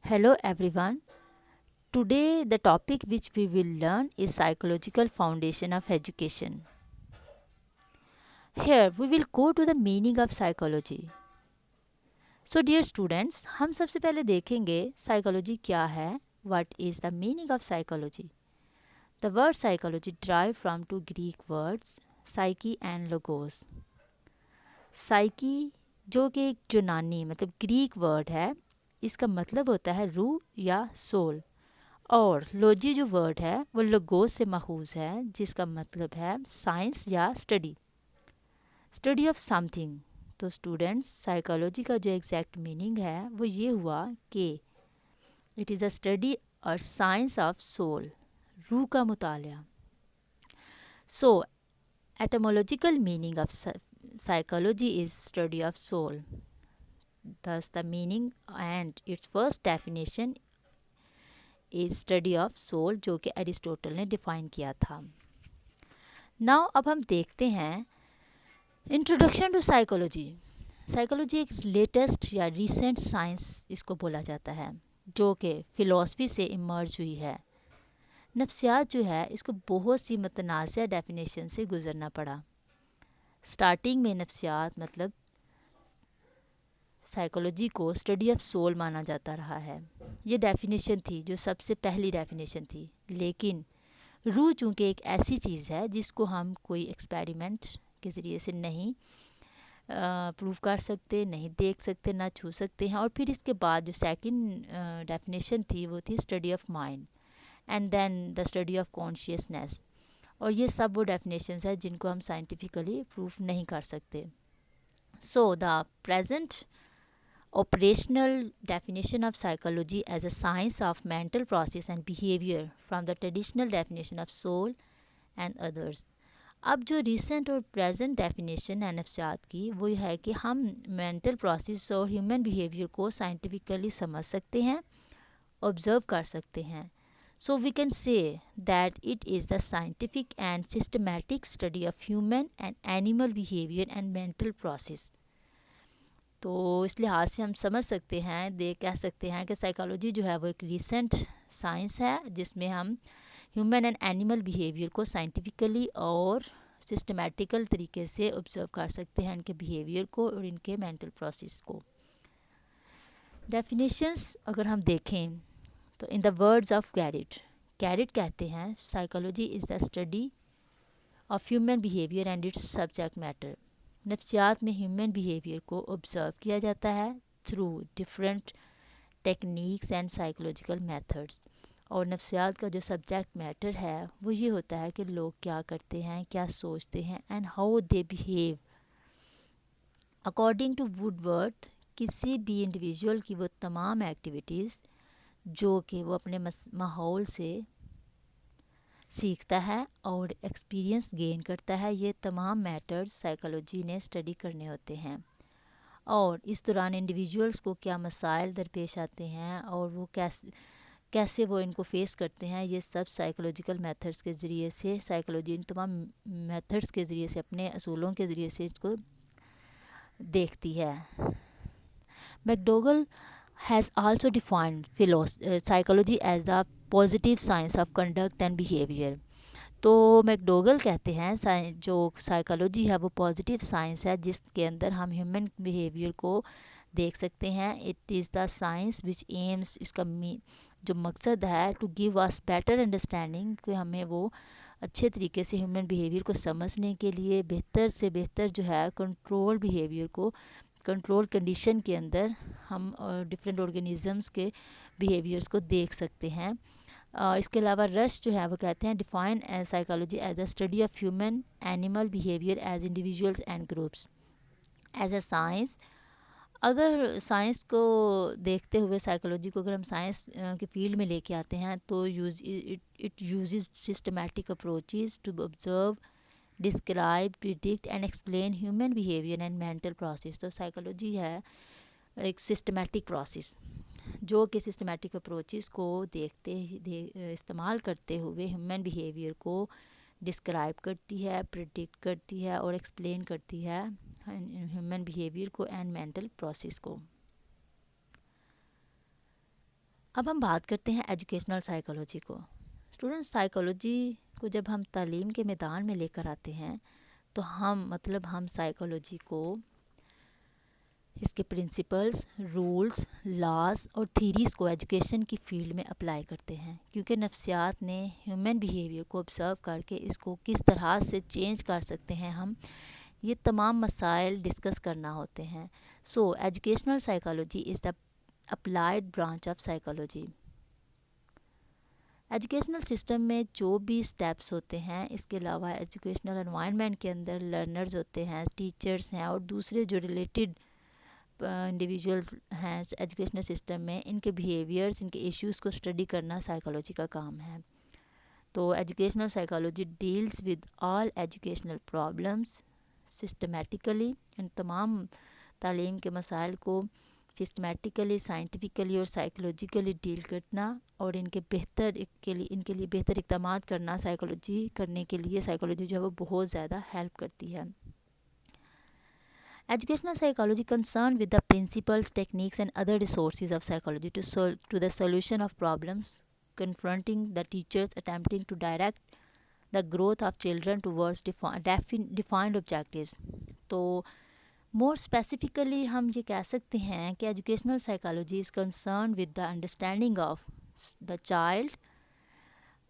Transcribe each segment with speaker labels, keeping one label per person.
Speaker 1: Hello everyone. Today the topic which we will learn is psychological foundation of education. Here we will go to the meaning of psychology. So dear students, हम सबसे पहले देखेंगे psychology क्या है. What is the meaning of psychology? The word psychology derived from two Greek words psyche and logos. Psyche जो कि एक यूनानी मतलब ग्रीक वर्ड है, इसका मतलब होता है रूह या सोल. और लॉजी जो वर्ड है वो लोगोस से माखूज है, जिसका मतलब है साइंस या स्टडी, स्टडी ऑफ समथिंग. तो स्टूडेंट्स, साइकोलॉजी का जो एग्जैक्ट मीनिंग है वो ये हुआ कि इट इज़ अ स्टडी और साइंस ऑफ सोल, रूह का मुतालिया. सो etymological meaning of psychology is study of soul. Thus the meaning and its first definition is study of soul, जो कि एरिस्टोटल ने डिफाइन किया था. नाउ अब हम देखते हैं इंट्रोडक्शन टू साइकोलॉजी. साइकोलॉजी एक लेटेस्ट या रीसेंट साइंस इसको बोला जाता है, जो कि फ़िलॉसफी से इमर्ज हुई है. नफ्सियात जो है इसको बहुत सी मतनाज़ा डेफिनेशन से गुज़रना पड़ा. स्टार्टिंग में नफ्सियात मतलब साइकोलॉजी को स्टडी ऑफ सोल माना जाता रहा है. ये डेफिनेशन थी जो सबसे पहली डेफिनेशन थी. लेकिन रूह चूँकि एक ऐसी चीज़ है जिसको हम कोई एक्सपेरिमेंट के ज़रिए से नहीं प्रूव कर सकते, नहीं देख सकते, ना छू सकते हैं. और फिर इसके बाद जो सेकंड डेफिनेशन थी वो थी study of mind and then the study of consciousness. और ये सब वो डेफिनेशंस है जिनको हम साइंटिफिकली प्रूफ नहीं कर सकते. So the present operational definition of psychology as a science of mental process and behavior from the traditional definition of soul and others. अब जो रिसेंट और प्रेजेंट डेफिनेशन है नफ्सियात की वो है कि हम मेंटल प्रोसेस और ह्यूमन बिहेवियर को साइंटिफिकली समझ सकते हैं, ऑब्जर्व कर सकते हैं. So we can say that it is the scientific and systematic study of human and animal behaviour and mental process. तो इस लिहाज से हम समझ सकते हैं, कह सकते हैं कि साइकोलॉजी जो है वो एक रिसेंट साइंस है जिसमें हम ह्यूमन एंड एनिमल बिहेवियर को साइंटिफिकली और सिस्टमेटिकल तरीके से ऑब्जर्व कर सकते हैं, इनके बिहेवियर को और इनके मेंटल प्रोसेस को. डेफिनेशंस अगर हम देखें तो इन द वर्ड्स ऑफ कैरिट कहते हैं psychology is the study of human behaviour and its subject matter. नफ्सियात में ह्यूमन बिहेवियर को ऑब्ज़र्व किया जाता है through different techniques and psychological methods. और नफ्सियात का जो सब्जेक्ट मैटर है वो ये होता है कि लोग क्या करते हैं, क्या सोचते हैं and how they behave. According to Woodworth, किसी भी इंडिविजुअल की वो तमाम एक्टिविटीज़ जो कि वो अपने माहौल से सीखता है और एक्सपीरियंस गेन करता है, ये तमाम मैटर्स साइकोलॉजी ने स्टडी करने होते हैं. और इस दौरान इंडिविजुअल्स को क्या मसाइल दरपेश आते हैं और वो कैसे वो इनको फेस करते हैं, ये सब साइकोलॉजिकल मेथड्स के ज़रिए से साइकोलॉजी इन तमाम मेथड्स के ज़रिए से अपने असूलों के ज़रिए से इसको देखती है. मैकडोगल has also defined psychology as the positive science of conduct and behavior. तो मैकडोगल कहते हैं जो साइकोलॉजी है वो पॉजिटिव साइंस है जिसके अंदर हम ह्यूमन बिहेवियर को देख सकते हैं. It is the science which aims, इसका जो मकसद है to give us better understanding, कि हमें वो अच्छे तरीके से ह्यूमन बिहेवियर को समझने के लिए बेहतर से बेहतर जो है कंट्रोल बिहेवियर को, कंट्रोल कंडीशन के अंदर हम डिफरेंट ऑर्गेनिज़म्स के बिहेवियर्स को देख सकते हैं. इसके अलावा रश जो है वो कहते हैं define psychology as the study of human animal behaviour as individuals and groups as a science. अगर साइंस को देखते हुए साइकोलॉजी को अगर हम साइंस के फील्ड में लेके आते हैं तो it uses systematic approaches to observe, describe, predict and explain human behaviour and mental process. तो साइकोलॉजी है एक सिस्टमैटिक प्रोसेस जो कि सिस्टमैटिक अप्रोचेस को इस्तेमाल करते हुए ह्यूमन बिहेवियर को डिस्क्राइब करती है, प्रिडिक्ट करती है और एक्सप्लेन करती है ह्यूमन बिहेवियर को एंड मेंटल प्रोसेस को. اب ہم بات کرتے ہیں ایجوکیشنل سائیکالوجی کو. اسٹوڈنٹ سائیکالوجی کو جب ہم تعلیم کے میدان میں لے کر آتے ہیں تو ہم سائیکالوجی کو اس کے پرنسپلز، رولز، لاز اور تھیریز کو ایجوکیشن کی فیلڈ میں اپلائی کرتے ہیں، کیونکہ نفسیات نے ہیومن بیہیویئر کو آبزرو کر کے اس کو کس طرح سے چینج کر سکتے ہیں ہم، یہ تمام مسائل ڈسکس کرنا ہوتے ہیں. So educational psychology is the applied branch of psychology. Educational system میں جو بھی اسٹیپس ہوتے ہیں، اس کے علاوہ ایجوکیشنل انوائرمنٹ کے اندر لرنرز ہوتے ہیں، ٹیچرز ہیں اور دوسرے جو ریلیٹڈ انڈیویجولز ہیں ایجوکیشنل سسٹم میں، ان کے بیہیویئرز، ان کے ایشوز کو اسٹڈی کرنا سائیکالوجی کا کام ہے. تو educational psychology deals with all educational problems systematically, ان تمام تعلیم کے مسائل کو سسٹمیٹیکلی، سائنٹیفکلی اور سائیکولوجیکلی ڈیل کرنا اور ان کے لیے بہتر اقدامات کرنا سائیکالوجی کرنے کے لیے سائیکالوجی جو ہے وہ بہت زیادہ ہیلپ کرتی ہے. Educational psychology concerned with the principles, techniques, and other resources of psychology to the solution of problems confronting the teachers attempting to direct the growth of children towards defined objectives. تو more specifically ہم یہ کہہ سکتے ہیں کہ educational psychology is concerned with the understanding of the child.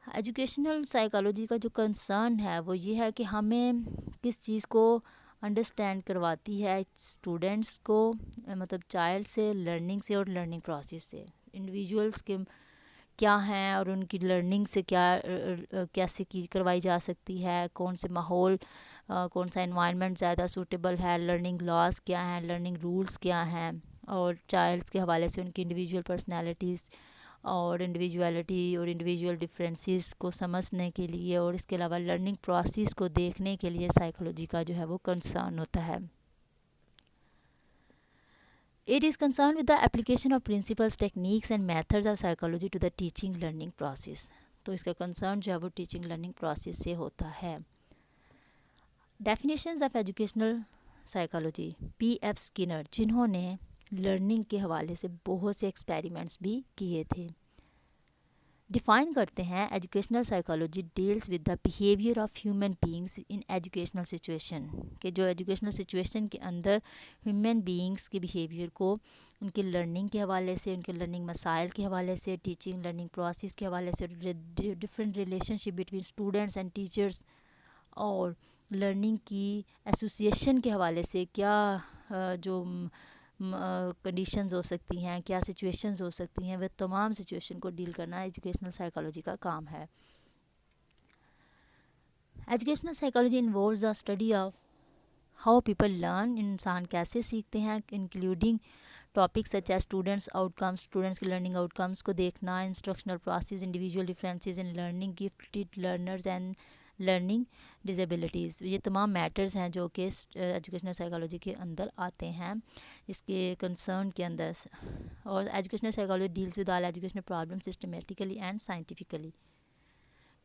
Speaker 1: Educational psychology کا جو concern ہے وہ یہ ہے کہ ہمیں کس چیز کو انڈرسٹینڈ کرواتی ہے اسٹوڈنٹس کو، مطلب چائلڈ سے، لرننگ سے اور لرننگ پروسیس سے، انڈیویجولس کے کیا ہیں اور ان کی لرننگ سے کیسے کروائی جا سکتی ہے، کون سے ماحول، کون سا انوائرمنٹ زیادہ سوٹیبل ہے، لرننگ لاس کیا ہیں، لرننگ رولس کیا ہیں، اور چائلڈس کے حوالے سے ان کی انڈیویجول پرسنالٹیز اور انڈیویجویلٹی اور انڈیویجول ڈفرینسز کو سمجھنے کے لیے اور اس کے علاوہ لرننگ پروسیس کو دیکھنے کے لیے سائیکالوجی کا جو ہے وہ کنسرن ہوتا ہے. It is concerned with the application of principles, techniques and methods of psychology to the teaching learning process. تو اس کا کنسرن جو ہے وہ ٹیچنگ لرننگ پروسیس سے ہوتا ہے. Definitions of educational psychology, P F Skinner, جنہوں نے لرننگ کے حوالے سے بہت سے ایکسپیریمنٹس بھی کیے تھے، ڈیفائن کرتے ہیں educational psychology deals with the behaviour of human beings in educational situation, کہ جو ایجوکیشنل سچویشن کے اندر ہیومن بینگس کے بیہیویئر کو ان کے لرننگ کے حوالے سے، ان کے لرننگ مسائل کے حوالے سے، ٹیچنگ لرننگ پروسیس کے حوالے سے، different relation ship between students and teachers اور لرننگ کی ایسوسیشن کے حوالے سے کیا جو کنڈیشنز ہو سکتی ہیں، کیا سچویشنز ہو سکتی ہیں، وہ تمام سچویشن کو ڈیل کرنا ایجوکیشنل سائیکالوجی کا کام ہے. Educational psychology involves the study of how people learn, انسان کیسے سیکھتے ہیں، including topics such as students outcomes, students کے لرننگ آؤٹ کمس کو دیکھنا، instructional process, individual differences in learning, gifted learners and learning disabilities, یہ تمام matters ہیں جو کہ ایجوکیشنل سائیکالوجی کے اندر آتے ہیں اس کے کنسرن کے اندر. اور educational psychology deals with all educational problem systematically and scientifically.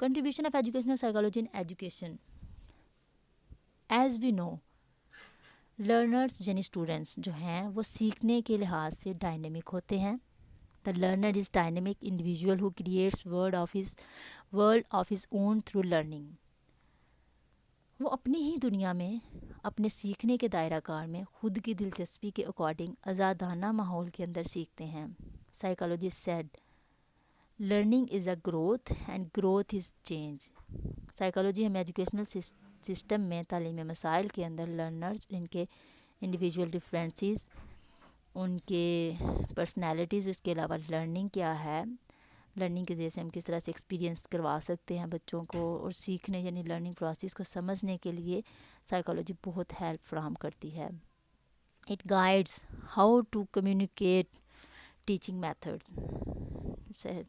Speaker 1: Contribution of educational psychology in education. As we know, learners یعنی اسٹوڈنٹس جو ہیں وہ سیکھنے کے لحاظ سے ڈائنامک ہوتے ہیں. The learner is dynamic individual who creates world of his own through learning. وہ اپنی ہی دنیا میں، اپنے سیکھنے کے دائرہ کار میں خود کی دلچسپی کے اکارڈنگ آزادانہ ماحول کے اندر سیکھتے ہیں. Psychologist said learning is a growth and growth is change. Psychology ہمیں ایجوکیشنل سسٹم میں تعلیمی مسائل کے اندر لرنرز، ان کے انڈیویجول ڈفرینسز، ان کے پرسنالٹیز، اس کے علاوہ لرننگ کیا ہے، لرننگ کے ذریعے سے ہم کس طرح سے ایکسپیرینس کروا سکتے ہیں بچوں کو، اور سیکھنے یعنی لرننگ پروسیس کو سمجھنے کے لیے سائیکالوجی بہت ہیلپ فراہم کرتی ہے. It guides how to communicate teaching methods.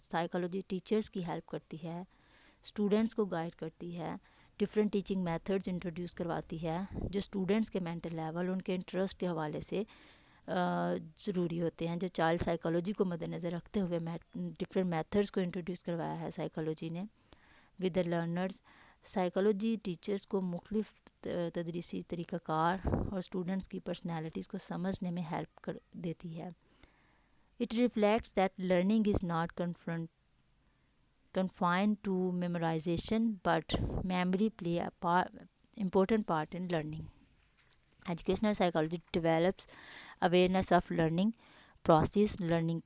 Speaker 1: Psychology teachers کی ہیلپ کرتی ہے، اسٹوڈنٹس کو گائیڈ کرتی ہے، ڈفرینٹ ٹیچنگ میتھڈز انٹروڈیوس کرواتی ہے جو اسٹوڈنٹس کے مینٹل لیول، ان کے انٹرسٹ کے حوالے سے ضروری ہوتے ہیں. جو چائلڈ سائیکالوجی کو مد نظر رکھتے ہوئے ڈفرینٹ میتھڈس کو انٹروڈیوس کروایا ہے سائیکالوجی نے with the learners. Psychology teachers کو مختلف تدریسی طریقہ کار اور اسٹوڈنٹس کی پرسنالٹیز کو سمجھنے میں ہیلپ دیتی ہے. It reflects that learning is not confined to memorization, but memory play a important part in learning. Educational psychology develops awareness of learning process. Learning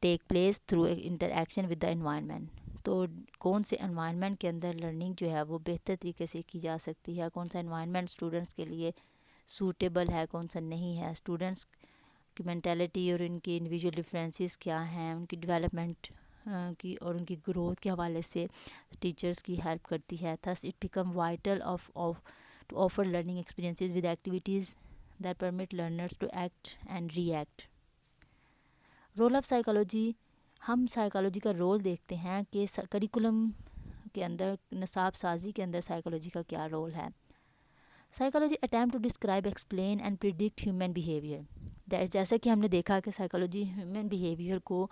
Speaker 1: take place through interaction with the environment. तो कौन से environment के अंदर learning जो है वो बेहतर तरीके से की जा सकती है, कौन सा environment students के लिए सूटेबल है, कौन सा नहीं है, स्टूडेंट्स की मैंटेलिटी और उनकी इंडिविजुअल डिफरेंसेस क्या हैं, उनकी डेवलपमेंट की और उनकी ग्रोथ के हवाले से टीचर्स की हेल्प करती है. Thus it become vital of to offer learning experiences with activities that permit learners to act and react. Role of psychology, हम साइकोलॉजी का रोल देखते हैं कि करिकुलम के अंदर, नसाब साजी के अंदर साइकोलॉजी का क्या रोल है. Psychology attempt to describe, explain and predict human behaviour. जैसे कि हमने देखा कि साइकोलॉजी ह्यूमन बिहेवियर को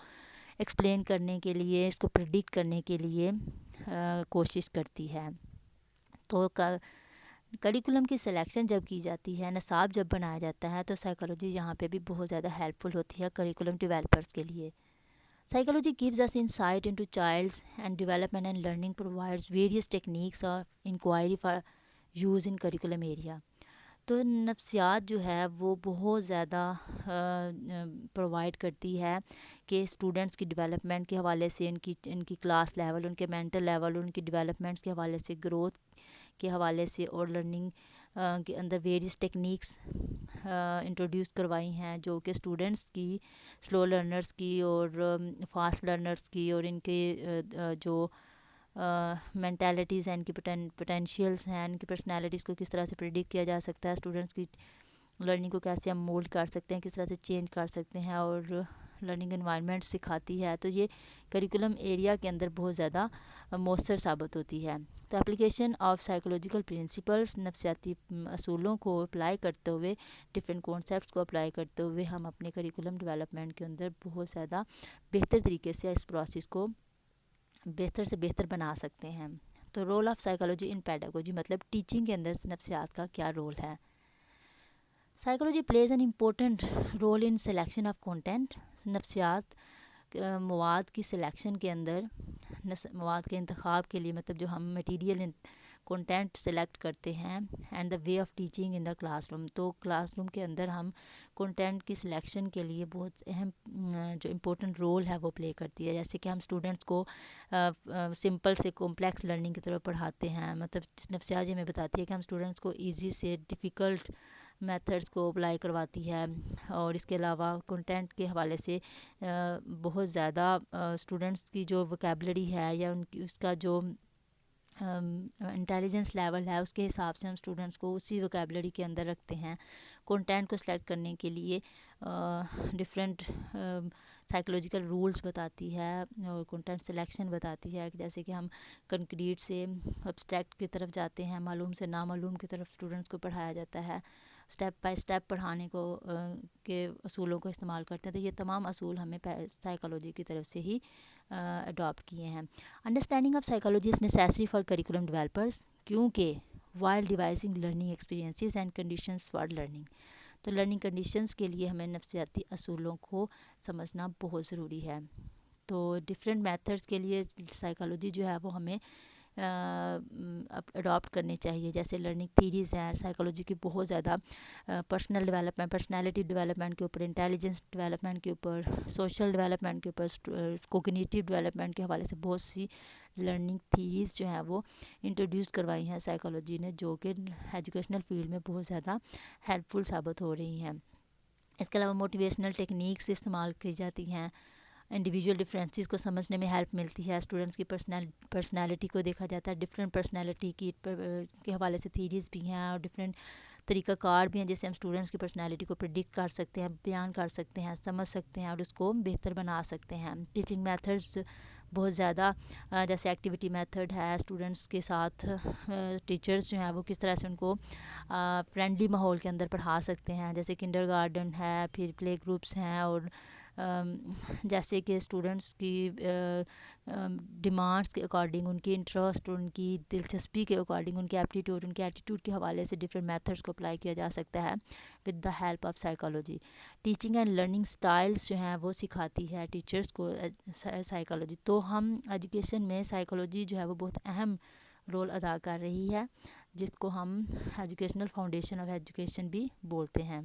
Speaker 1: एक्सप्लेन करने के लिए, इसको प्रिडिक्ट करने के लिए कोशिश करती है. तो करिकुलम की सिलेक्शन जब की जाती है, नसाब जब बनाया जाता है, तो साइकोलॉजी यहाँ पे भी बहुत ज़्यादा हेल्पफुल होती है करिकुलम डेवलपर्स के लिए. Psychology gives us insight into child's and development and learning, provides various techniques of inquiry for use in curriculum area. तो नफ्सियात जो है वो बहुत ज़्यादा प्रोवाइड करती है कि स्टूडेंट्स की डेवलपमेंट के हवाले से, इनकी क्लास लेवल, उनके मेंटल लेवल, उनकी डेवलपमेंट्स के हवाले से, ग्रोथ के हवाले से, और लर्निंग के अंदर वेरियस टेक्निक्स इंट्रोड्यूस करवाई हैं जो कि स्टूडेंट्स की, स्लो लर्नर्स की और फास्ट लर्नर्स की, और इनके जो मेंटालिटीज़ हैं, इनकी पोटेंशियल्स हैं, इनकी पर्सनालिटीज़ को किस तरह से प्रिडिक्ट किया जा सकता है, स्टूडेंट्स की लर्निंग को कैसे हम मोल्ड कर सकते हैं, किस तरह से चेंज कर सकते हैं, और लर्निंग एनवायरनमेंट सिखाती है. तो ये करिकुलम एरिया के अंदर बहुत ज़्यादा मौसर साबित होती है. तो एप्लीकेशन ऑफ साइकोलॉजिकल प्रिंसिपल्स, नफ्सियाती असूलों को अप्लाई करते हुए, डिफरेंट कॉन्सेप्ट्स को अप्लाई करते हुए, हम अपने करिकुलम डेवलपमेंट के अंदर बहुत ज़्यादा बेहतर तरीके से इस प्रोसेस को बेहतर से बेहतर बना सकते हैं. तो role of psychology in pedagogy, मतलब टीचिंग के अंदर नफ्सियात का क्या रोल है. Psychology plays an important role in selection of content. नफ्सियात मवाद की सिलेक्शन के अंदर, मवाद के इंतखाब के लिए, मतलब जो हम मटीरियल कंटेंट सेलेक्ट करते हैं, and the way of teaching in the classroom. तो क्लासरूम के अंदर हम कंटेंट की सिलेक्शन के लिए बहुत अहम जो इम्पोर्टेंट रोल है वो प्ले करती है. जैसे कि हम स्टूडेंट्स को सिंपल से कॉम्प्लेक्स लर्निंग की तरफ पढ़ाते हैं, मतलब नफ्सियात हमें बताती है कि हम स्टूडेंट्स को ईजी से डिफ़िकल्ट मेथड्स को अप्लाई करवाती है. और इसके अलावा कंटेंट के हवाले से बहुत ज़्यादा स्टूडेंट्स की जो वोकैबुलरी है, या उनकी उसका जो इंटेलिजेंस लेवल है, उसके हिसाब से हम स्टूडेंट्स को उसी वोकैबुलरी के अंदर रखते हैं. कंटेंट को सिलेक्ट करने के लिए डिफरेंट साइकोलॉजिकल रूल्स बताती है, और कंटेंट सिलेक्शन बताती है. जैसे कि हम कंक्रीट से एब्स्ट्रैक्ट की तरफ जाते हैं, मालूम से नामालूम की तरफ स्टूडेंट्स को पढ़ाया जाता है, स्टेप बाय स्टेप पढ़ाने को के असूलों को इस्तेमाल करते हैं. तो ये तमाम असूल हमें साइकोलॉजी की तरफ से ही अडॉप्ट किए हैं. Understanding of psychology is necessary for curriculum developers, क्योंकि while devising learning experiences and conditions for learning. तो लर्निंग कंडीशंस के लिए हमें नफ्सियाती असूलों को समझना बहुत ज़रूरी है. तो डिफरेंट मेथड्स के लिए साइकोलॉजी जो है वो हमें अडॉप्ट करनी चाहिए. जैसे लर्निंग थीरीज़ हैं साइकोलॉजी की, बहुत ज़्यादा पर्सनल डेवलपमेंट, पर्सनालिटी डेवलपमेंट के ऊपर, इंटेलिजेंस डेवलपमेंट के ऊपर, सोशल डेवलपमेंट के ऊपर, कोग्निटिव डेवलपमेंट के हवाले से बहुत सी लर्निंग थीरीज़ जो हैं वो इंट्रोड्यूस करवाई हैं साइकोलॉजी ने, जो कि एजुकेशनल फील्ड में बहुत ज़्यादा हेल्पफुल साबित हो रही हैं. इसके अलावा मोटिवेशनल टेक्निक्स इस्तेमाल की जाती हैं. इंडिविजुअल डिफरेंसेस को समझने में हेल्प मिलती है. स्टूडेंट्स की पर्सनालिटी को देखा जाता है. डिफरेंट पर्सनालिटी के हवाले से थीरीज़ भी हैं, और डिफरेंट तरीक़ाकार भी हैं जिससे हम स्टूडेंट्स की पर्सनालिटी को प्रिडिक्ट कर सकते हैं, बयान कर सकते हैं, समझ सकते हैं, और उसको बेहतर बना सकते हैं. टीचिंग मेथड्स बहुत ज़्यादा, जैसे एक्टिविटी मेथड है, स्टूडेंट्स के साथ टीचर्स जो हैं वो किस तरह से उनको फ्रेंडली माहौल के अंदर पढ़ा सकते हैं. जैसे किंडरगार्टन है, फिर प्ले ग्रुप्स हैं, और جیسے کہ اسٹوڈنٹس کی ڈیمانڈس کے اکارڈنگ، ان کی انٹرسٹ، ان کی دلچسپی کے اکارڈنگ، ان کے ایپٹیٹیوڈ، ان کے ایٹیٹیوڈ کے حوالے سے ڈفرینٹ میتھڈس کو اپلائی کیا جا سکتا ہے with the help of psychology. Teaching and learning styles جو ہیں وہ سکھاتی ہے ٹیچرس کو سائیکالوجی. تو ہم ایجوکیشن میں سائیکالوجی جو ہے وہ بہت اہم رول ادا کر رہی ہے، جس کو ہم ایجوکیشنل فاؤنڈیشن آف ایجوکیشن بھی بولتے ہیں.